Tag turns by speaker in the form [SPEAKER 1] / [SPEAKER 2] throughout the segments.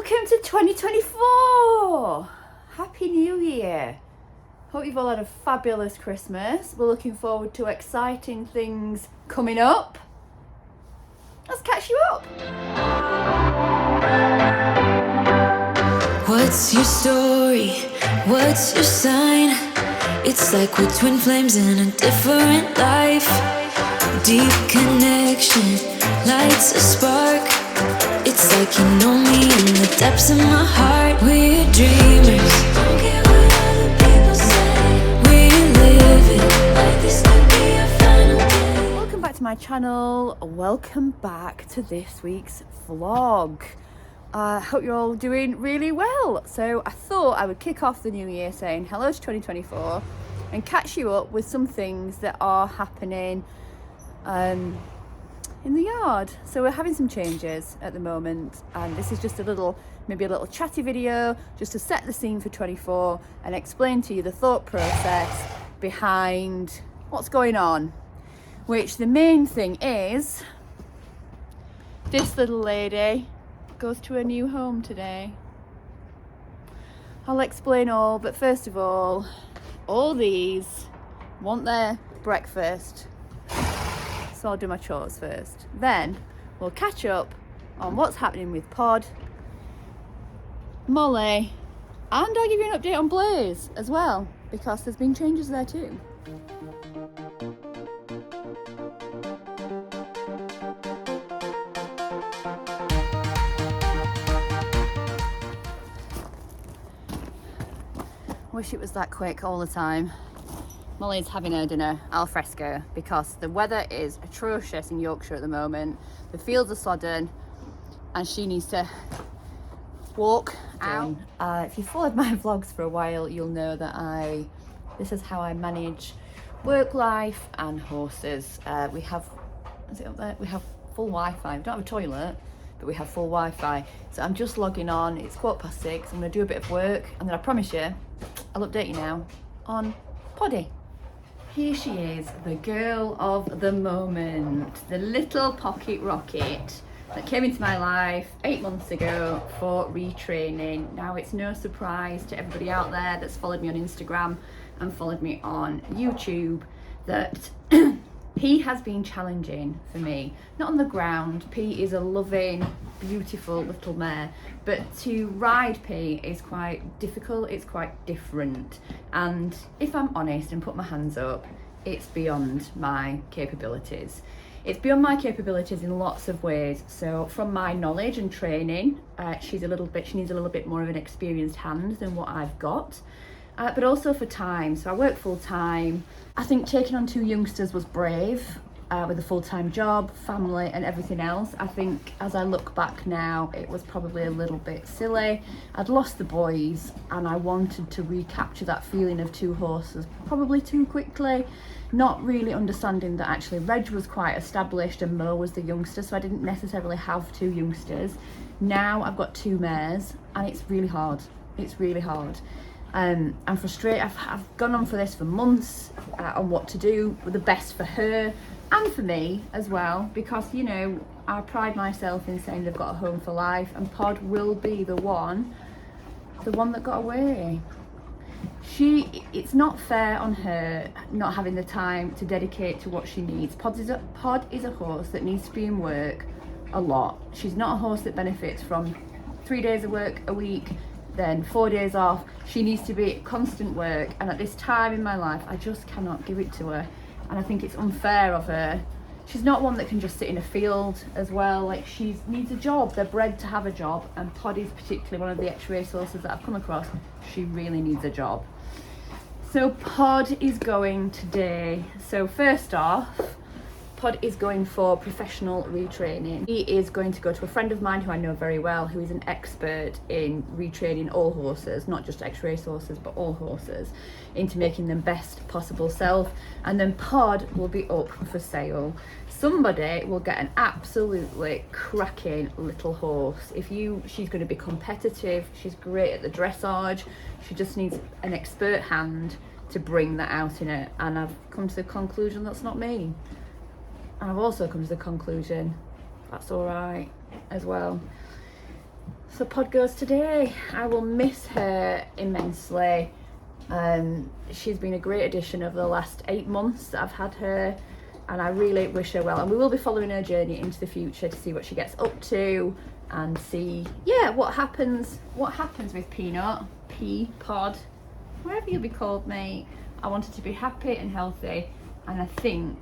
[SPEAKER 1] Welcome to 2024! Happy New Year! Hope you've all had a fabulous Christmas. We're looking forward to exciting things coming up. Let's catch you up!
[SPEAKER 2] What's your story? What's your sign? It's like we're twin flames in a different life. Deep connection lights a spark. It's like you know me in the depths of my heart. We're dreamers, don't care what other people say. We live it like this could be our final day.
[SPEAKER 1] Welcome back to my channel. Welcome back to this week's vlog. I hope you're all doing really well. So I thought I would kick off the new year saying hello to 2024 and catch you up with some things that are happening in the yard. So we're having some changes at the moment, and this is just maybe a little chatty video just to set the scene for 24 and explain to you the thought process behind what's going on, which the main thing is this little lady goes to a new home today. I'll explain all, but first of all these want their breakfast, so I'll do my chores first. Then we'll catch up on what's happening with Pod, Molly, and I'll give you an update on Blaze as well, because there's been changes there too. Wish it was that quick all the time. Molly's having her dinner al fresco because the weather is atrocious in Yorkshire at the moment. The fields are sodden and she needs to walk out. If you followed my vlogs for a while, you'll know that this is how I manage work life and horses. We have, is it up there? We have full Wi-Fi. We don't have a toilet, but we have full Wi-Fi. So I'm just logging on. It's 6:15. I'm gonna do a bit of work and then I promise you, I'll update you now on Poddy. Here she is, the girl of the moment, the little pocket rocket that came into my life 8 months ago for retraining. Now it's no surprise to everybody out there that's followed me on Instagram and followed me on YouTube that P has been challenging for me. Not on the ground, P is a loving, beautiful little mare, but to ride P is quite difficult, it's quite different. And if I'm honest and put my hands up, it's beyond my capabilities. It's beyond my capabilities in lots of ways. So from my knowledge and training, she needs a little bit more of an experienced hand than what I've got. But also for time. So I work full time. I think taking on 2 youngsters was brave, with a full-time job, family and everything else. I think as I look back now, it was probably a little bit silly. I'd lost the boys and I wanted to recapture that feeling of 2 horses probably too quickly, not really understanding that actually Reg was quite established and Mo was the youngster, so I didn't necessarily have 2 youngsters. Now I've got 2 mares and it's really hard. It's really hard. I'm frustrated. I've gone on for this for months on what to do with the best for her and for me as well, because you know I pride myself in saying they've got a home for life, and Pod will be the one that got away. It's not fair on her not having the time to dedicate to what she needs. Pod is a horse that needs to be in work a lot. She's not a horse that benefits from 3 days of work a week, then 4 days off. She needs to be constant work, and at this time in my life I just cannot give it to her, and I think it's unfair of her. She's not one that can just sit in a field as well. Like, she needs a job. They're bred to have a job, and Pod is particularly one of the X-race horses that I've come across. She really needs a job. So Pod is going today. So first off, Pod is going for professional retraining. He is going to go to a friend of mine who I know very well, who is an expert in retraining all horses, not just X-race horses, but all horses, into making them best possible self. And then Pod will be up for sale. Somebody will get an absolutely cracking little horse. She's going to be competitive. She's great at the dressage. She just needs an expert hand to bring that out in her. And I've come to the conclusion that's not me. And I've also come to the conclusion that's all right as well. So Pod goes today. I will miss her immensely. She's been a great addition over the last 8 months that I've had her, and I really wish her well. And we will be following her journey into the future to see what she gets up to and see, what happens with Peanut, Pod, whatever you'll be called, mate. I wanted to be happy and healthy, and I think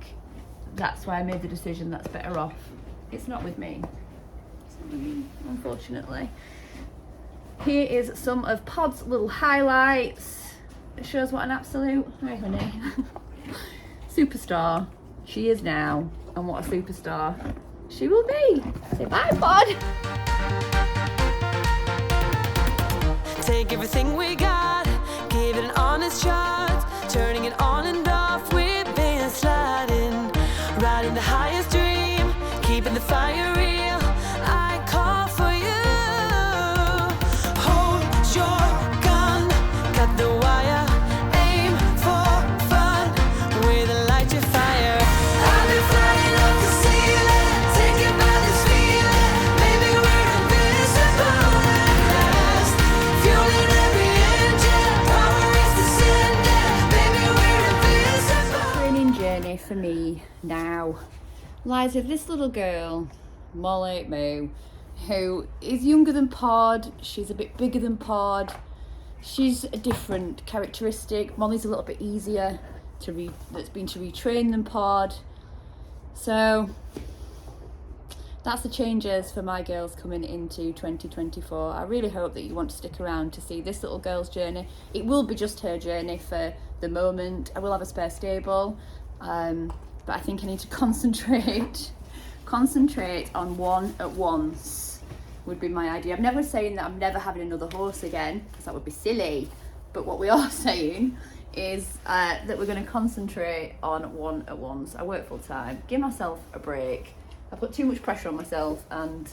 [SPEAKER 1] that's why I made the decision that's better off. It's not with me. It's not with me, unfortunately. Here is some of Pod's little highlights. It shows what an absolute, hi honey, superstar she is now, and what a superstar she will be. Say bye, Pod.
[SPEAKER 2] Take everything we got, give it an honest shot, turning it on and off, we've been sliding, riding the highest dream, keeping the fire real. I call for you. Hold your gun, cut the wire, aim for fun, with a light to fire. I've been flying up the ceiling, taken by this feeling. Maybe we're invincible at last. Fueling every engine, power is descending. Maybe we're invincible.
[SPEAKER 1] Training journey for me now lies with this little girl, Molly Moo, who is younger than Pod. She's a bit bigger than Pod. She's a different characteristic. Molly's a little bit easier to retrain than Pod. So that's the changes for my girls coming into 2024. I really hope that you want to stick around to see this little girl's journey. It will be just her journey for the moment. I will have a spare stable, but I think I need to concentrate on one at once would be my idea. I'm never saying that I'm never having another horse again, because that would be silly, but what we are saying is that we're going to concentrate on one at once. I work full time, give myself a break. I put too much pressure on myself, and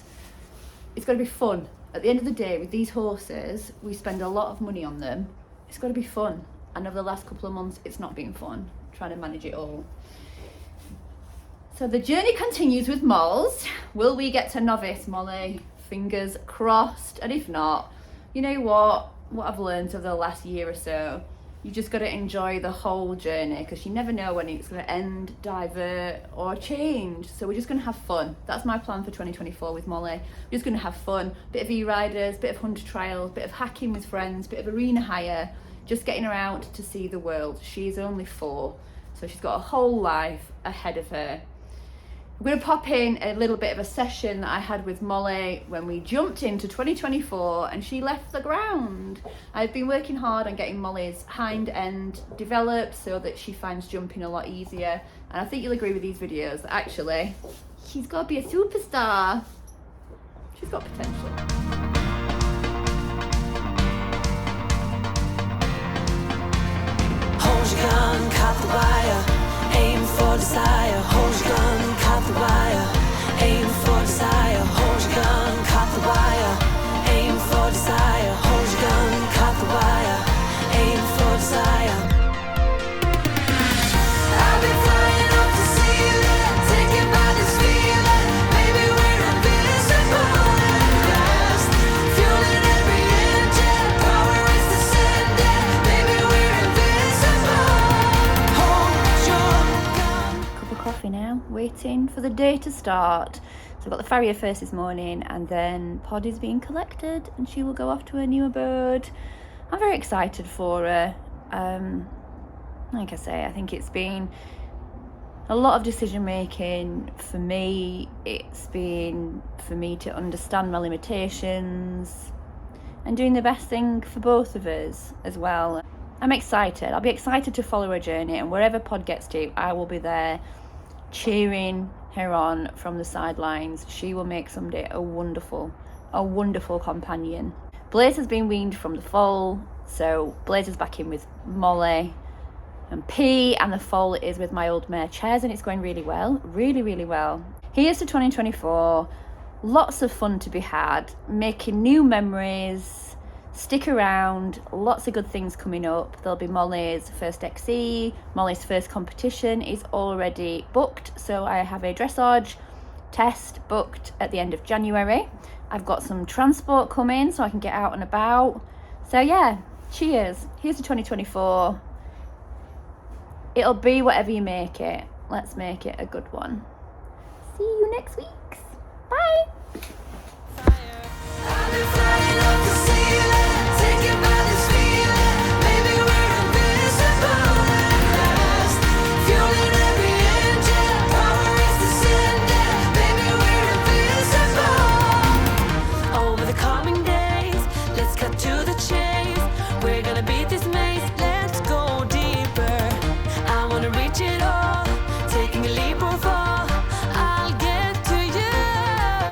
[SPEAKER 1] it's got to be fun. At the end of the day, with these horses, we spend a lot of money on them. It's got to be fun, and over the last couple of months it's not been fun trying to manage it all. So the journey continues with Mols. Will we get to novice, Molly? Fingers crossed. And if not, you know what I've learned over the last year or so, you just got to enjoy the whole journey, because you never know when it's going to end, divert or change. So we're just going to have fun. That's my plan for 2024 with Molly. We're just going to have fun. Bit of e-riders, bit of hunter trials, bit of hacking with friends, bit of arena hire, just getting her out to see the world. She's only 4, so she's got a whole life ahead of her. I'm going to pop in a little bit of a session that I had with Molly when we jumped into 2024 and she left the ground. I've been working hard on getting Molly's hind end developed so that she finds jumping a lot easier. And I think you'll agree with these videos that actually she's got to be a superstar. She's got potential.
[SPEAKER 2] Hold your gun, cut the wire, aim for desire. Hold your gun, cut the wire, aim for desire. Hold your gun, cut the wire, aim for desire. Hold your gun, cut the wire, aim for desire. I've been flying up the ceiling, taken by this feeling. Maybe we're invincible at last. Fueling every engine, power is descending. Maybe we're invincible. Hold your gun.
[SPEAKER 1] Cup of coffee now, waiting for the day to start. So I got the farrier first this morning, and then Pod is being collected and she will go off to her new abode. I'm very excited for her. Like I say, I think it's been a lot of decision making for me. It's been for me to understand my limitations and doing the best thing for both of us as well. I'm excited. I'll be excited to follow her journey, and wherever Pod gets to, I will be there cheering her on from the sidelines. She will make someday a wonderful companion. Blaze has been weaned from the foal, so Blaze is back in with Molly and P, and the foal is with my old mare Chairs, and it's going really well, really well. Here's to 2024. Lots of fun to be had, making new memories. Stick around, lots of good things coming up. There'll be Molly's first XE, Molly's first competition is already booked, so I have a dressage test booked at the end of January. I've got some transport coming so I can get out and about. So yeah, cheers. Here's to 2024. It'll be whatever you make it. Let's make it a good one. See you next week.